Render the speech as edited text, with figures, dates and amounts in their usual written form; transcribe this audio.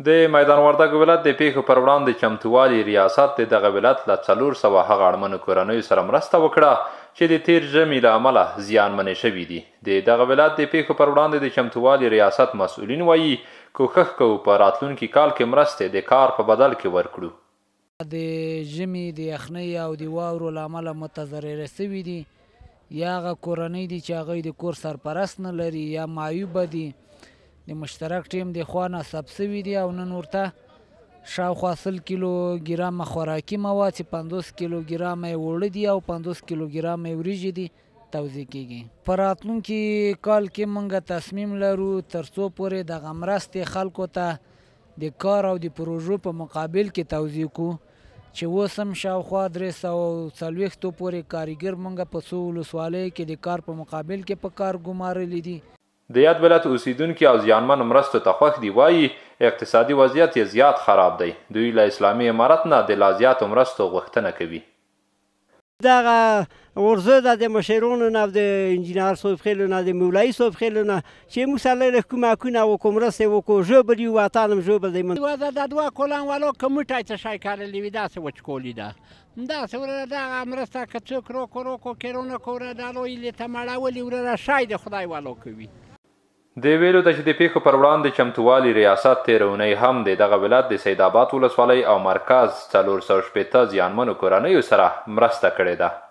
د میدان وردګ ولایت د پیښو پر وړاندې چمتووالي ریاست د دغه ولایت له 400 هغه اړمنو کورنیو سره مرسته وکړه چې د تیر ژمي له امله زیانمنې شوي دي. د دغه ولایت د پیښو پر وړاندې د چمتووالي ریاست مسؤلین وایي کوښښ کوو په راتلونکي کال کې مرستې د کار په بدل کې ورکړو. د ژمي د یخنۍ او د واورو له امله متضرره سوي دي، یا هغه کورنۍ دي چې هغوی د کور سرپرست نه لري یا معیوبه دي. د مشترک ټیم د خوا نصب سوي دي او نن ورته شاوخوا 100 کیلو ګرامه خوراکي مواد چې 50 کیلو ګرامه یې اوړه دي او 50 کیلو ګرامه یې وریجې دي توزیع کیږي. په راتلونکي کال کې موږ تصمیم لرو تر څو پورې دغه مرستې خلکو ته د کار او د پروژو په مقابل کې توزیع کړو چې اوس هم شاوخوا 340 پورې کارګر موږ په څو ولسوالیو کې د کار په مقابل کې په کار ګمارلی دي. د یاد ولایت اوسیدونکي او زیانمن مرستو ته خوښ دي، وایي اقتصادي وضعیت یې زیات خراب دی. دوی له اسلامي امارت نه د لا زیاتو مرستو غوښتنه کوي. دغه ورزه د مشرانو نه د انجینر صاحب خیلو نه د مولوی صاحب خیلو نه چې موږ سره له کومکونه وکړو مرستې وکړو ژبه دی وطنم ژبه دی من وضع د دوه کلان ولو کموټای څه شی کارلی وي داسې وچکولي ده داسې وره دغه مرسته که څوک روکو کیرونه کوره دالوی لیته مړولي وره شای د خدای ولو کوي. د ویلو ده چې د پیښو پر وړاندې چمتووالي ریاست تېره اونۍ هم د دغه ولایت د سید آباد ولسوالۍ او مرکز 460 زیانمنو کورنیو سره مرسته کړې ده.